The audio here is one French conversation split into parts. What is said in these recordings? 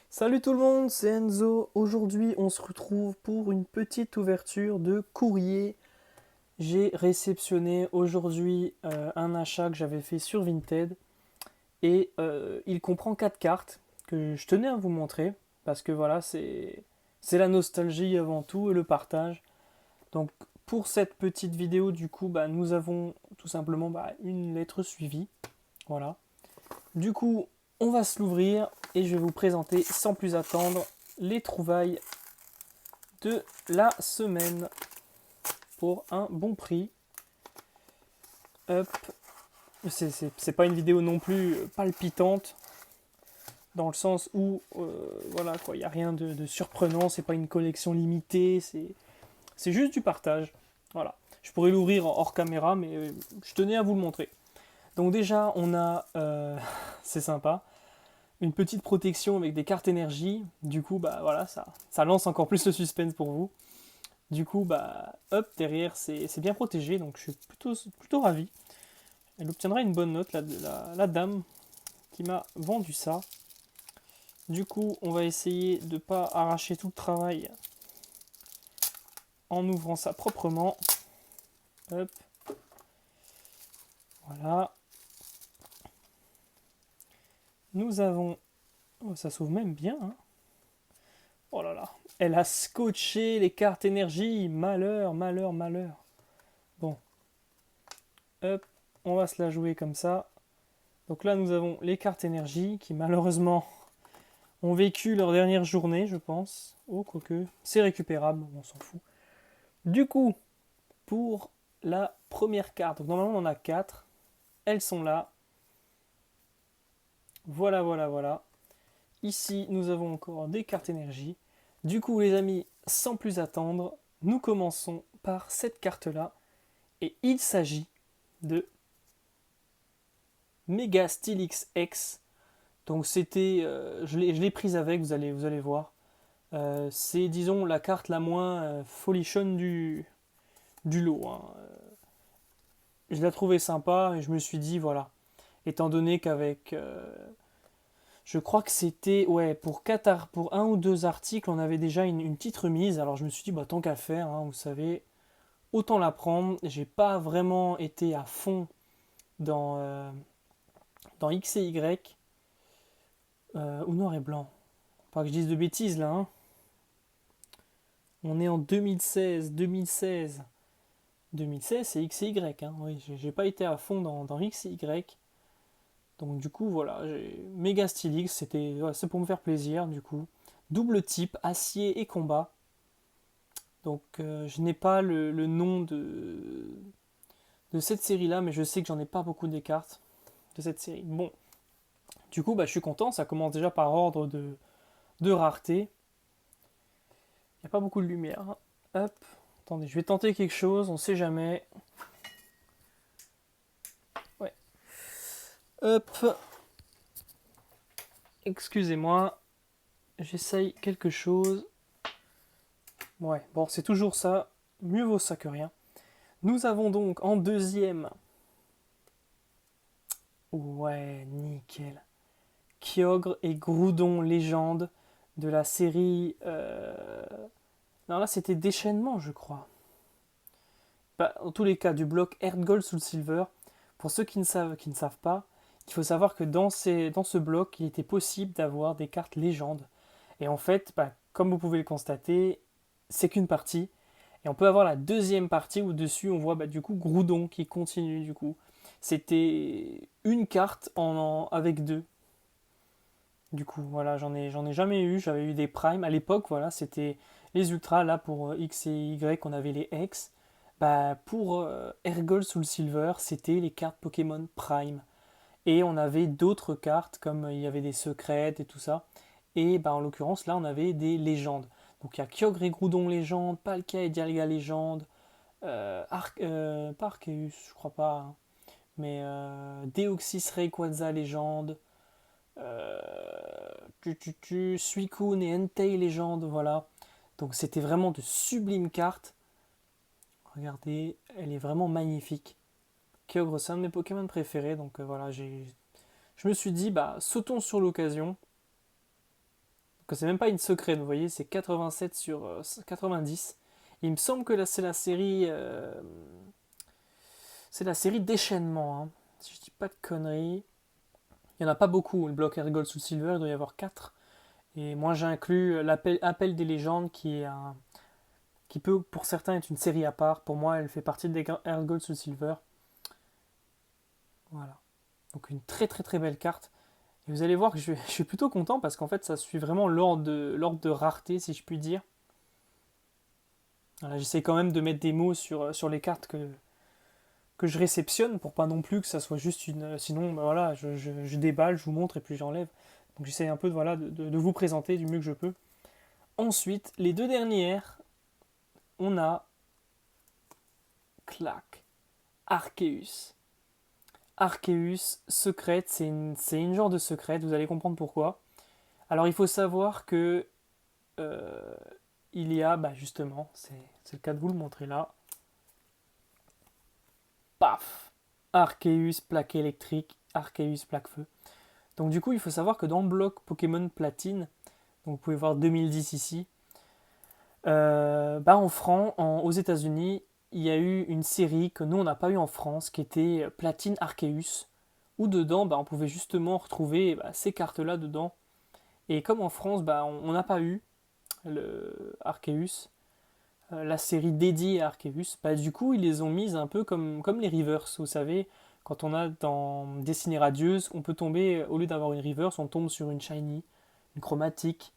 Salut tout le monde, c'est Enzo. Aujourd'hui, on se retrouve pour une petite ouverture de courrier. J'ai réceptionné aujourd'hui un achat que j'avais fait sur Vinted et il comprend 4 cartes que je tenais à vous montrer parce que voilà, c'est la nostalgie avant tout et le partage. Donc pour cette petite vidéo, du coup, nous avons tout simplement une lettre suivie. Voilà. Du coup, on va se l'ouvrir et je vais vous présenter sans plus attendre les trouvailles de la semaine pour un bon prix. Hop. C'est pas une vidéo non plus palpitante dans le sens où voilà quoi, il n'y a rien de surprenant, c'est pas une collection limitée, c'est juste du partage. Voilà. Je pourrais l'ouvrir hors caméra, mais je tenais à vous le montrer. Donc déjà, on a, c'est sympa, une petite protection avec des cartes énergie. Du coup, voilà, ça lance encore plus le suspense pour vous. Du coup, hop, derrière, c'est bien protégé, donc je suis plutôt ravi. Elle obtiendra une bonne note, la dame qui m'a vendu ça. Du coup, on va essayer de ne pas arracher tout le travail en ouvrant ça proprement. Hop. Voilà. Nous avons... Oh, ça s'ouvre même bien, hein. Oh là là. Elle a scotché les cartes énergie. Malheur, malheur, malheur. Bon. Hop. On va se la jouer comme ça. Donc là, nous avons les cartes énergie qui, malheureusement, ont vécu leur dernière journée, je pense. Oh, quoique. C'est récupérable, on s'en fout. Du coup, pour la première carte, donc normalement, on en a 4. Elles sont là. Voilà, voilà, voilà. Ici, nous avons encore des cartes énergie. Du coup, les amis, sans plus attendre, nous commençons par cette carte-là. Et il s'agit de Mega Stylix X. Donc c'était, je l'ai prise avec, vous allez voir. C'est, disons, la carte la moins folichonne du lot, hein. Je la trouvais sympa et je me suis dit, voilà, étant donné qu'avec... je crois que c'était, ouais, pour un ou deux articles, on avait déjà une petite remise. Alors je me suis dit, tant qu'à faire, hein, vous savez, autant la prendre. J'ai pas vraiment été à fond dans X et Y, ou noir et blanc. Pas que je dise de bêtises là, hein. On est en 2016, 2016. 2016, c'est X et Y, hein. Oui, j'ai pas été à fond dans X et Y. Donc du coup, voilà, j'ai Mega Stylix, c'est pour me faire plaisir, du coup. Double type, acier et combat. Donc je n'ai pas le nom de cette série-là, mais je sais que j'en ai pas beaucoup des cartes de cette série. Bon, du coup, je suis content, ça commence déjà par ordre de rareté. Il n'y a pas beaucoup de lumière, hein. Hop, attendez, je vais tenter quelque chose, on sait jamais. Ouais. Hop. Excusez-moi, j'essaye quelque chose. Ouais, bon, c'est toujours ça, mieux vaut ça que rien. Nous avons donc en deuxième... Ouais, nickel. Kyogre et Groudon légende de la série... Non, là, c'était Déchaînement, je crois. En tous les cas, du bloc Earth Gold Soul Silver. Pour ceux qui ne savent pas, il faut savoir que dans ce bloc, il était possible d'avoir des cartes légendes. Et en fait, comme vous pouvez le constater, c'est qu'une partie. Et on peut avoir la deuxième partie où dessus on voit du coup Groudon qui continue du coup. C'était une carte avec deux. Du coup, voilà, j'en ai jamais eu. J'avais eu des primes. À l'époque, voilà, c'était les ultras. Là, pour X et Y, on avait les X. Pour Ergol Soul Silver, c'était les cartes Pokémon Prime. Et on avait d'autres cartes, comme il y avait des secrètes et tout ça. Et en l'occurrence, là, on avait des légendes. Donc il y a Kyogre et Groudon légende, Palkia et Dialga légende, pas Arceus, je crois pas, hein. Mais Deoxys Rayquaza légende, Suicune et Entei légende, voilà. Donc c'était vraiment de sublimes cartes. Regardez, elle est vraiment magnifique. Kyogre, c'est un de mes Pokémon préférés, donc voilà, je me suis dit, bah, sautons sur l'occasion. Que c'est même pas une secrète, vous voyez, c'est 87 sur 90. Il me semble que là, c'est la série déchaînement, hein. Si je dis pas de conneries. Il n'y en a pas beaucoup, le bloc Air Gold Soul Silver, il doit y avoir 4. Et moi j'ai inclus Appel des légendes qui peut pour certains être une série à part. Pour moi, elle fait partie des Air Gold Soul Silver. Voilà. Donc une très très très belle carte. Et vous allez voir que je suis plutôt content parce qu'en fait ça suit vraiment l'ordre de rareté, si je puis dire. Voilà, j'essaie quand même de mettre des mots sur les cartes que je réceptionne pour pas non plus que ça soit juste une. Sinon, bah voilà, je déballe, je vous montre et puis j'enlève. Donc j'essaie un peu voilà, de vous présenter du mieux que je peux. Ensuite, les deux dernières, on a clac, Arceus. Arceus, secrète, c'est une genre de secrète, vous allez comprendre pourquoi. Alors il faut savoir que euh, il y a, bah justement, c'est le cas de vous le montrer là. Paf, Arceus, plaque électrique, Arceus, plaque feu. Donc du coup, il faut savoir que dans le bloc Pokémon Platine, donc vous pouvez voir 2010 ici, aux États-Unis, il y a eu une série que nous on n'a pas eu en France, qui était Platine Arceus, où dedans, bah, on pouvait justement retrouver bah, ces cartes-là dedans. Et comme en France, bah, on n'a pas eu le Arceus, la série dédiée à Arceus, bah, du coup ils les ont mises un peu comme les reverse, vous savez, quand on a dans Destiny Radieuse, on peut tomber, au lieu d'avoir une reverse, on tombe sur une shiny, une chromatique,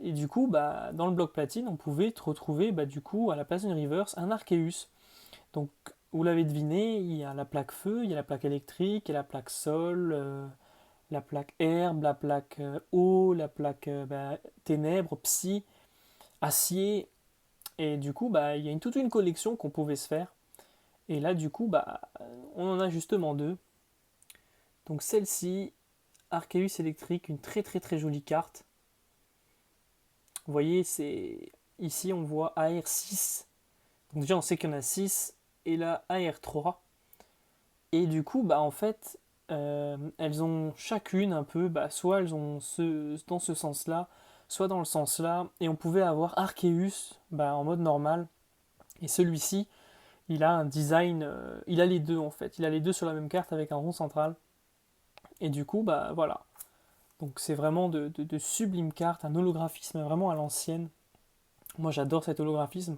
et du coup, bah, dans le bloc platine, on pouvait retrouver bah, du coup, à la place d'une reverse, un Arceus. Donc, vous l'avez deviné, il y a la plaque feu, il y a la plaque électrique, il y a la plaque sol, la plaque herbe, la plaque eau, la plaque bah, ténèbres, psy, acier. Et du coup, bah, il y a toute une collection qu'on pouvait se faire. Et là, du coup, bah, on en a justement deux. Donc celle-ci, Arceus électrique, une très très très jolie carte. Vous voyez, c'est ici on voit AR6. Donc déjà on sait qu'il y en a 6 et là AR3. Et du coup, bah en fait, elles ont chacune un peu, bah, soit elles ont dans ce sens-là, soit dans le sens-là. Et on pouvait avoir Arceus bah, en mode normal. Et celui-ci, il a un design, il a les deux en fait. Il a les deux sur la même carte avec un rond central. Et du coup, bah voilà. Donc c'est vraiment de sublimes cartes, un holographisme vraiment à l'ancienne. Moi j'adore cet holographisme.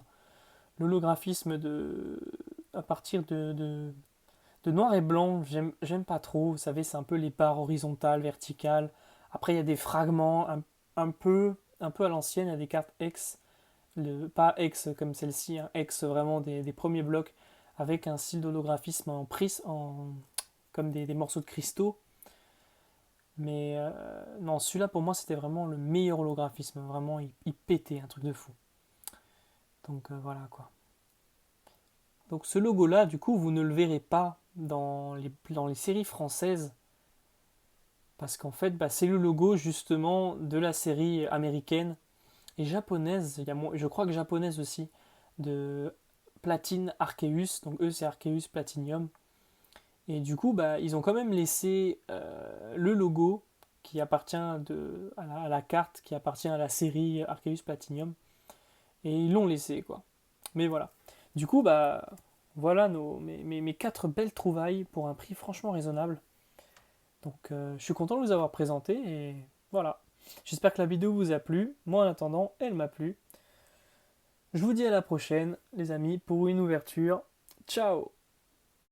L'holographisme à partir de noir et blanc, j'aime pas trop. Vous savez, c'est un peu les barres horizontales, verticales. Après, il y a des fragments un peu à l'ancienne. Il y a des cartes X, pas X comme celle-ci, hein, X vraiment des premiers blocs avec un style d'holographisme comme des morceaux de cristaux. Mais non, celui-là pour moi c'était vraiment le meilleur holographisme. Vraiment, il pétait, un truc de fou. Donc voilà quoi. Donc ce logo-là, du coup, vous ne le verrez pas dans les séries françaises, parce qu'en fait, bah, c'est le logo justement de la série américaine et japonaise, je crois que japonaise aussi, de Platine Arceus, donc eux c'est Arceus Platinum. Et du coup, bah, ils ont quand même laissé le logo qui appartient à la carte, qui appartient à la série Arceus Platinum, et ils l'ont laissé, quoi. Mais voilà. Du coup, bah, voilà mes 4 belles trouvailles pour un prix franchement raisonnable. Donc, je suis content de vous avoir présenté et voilà. J'espère que la vidéo vous a plu. Moi, en attendant, elle m'a plu. Je vous dis à la prochaine, les amis, pour une ouverture. Ciao!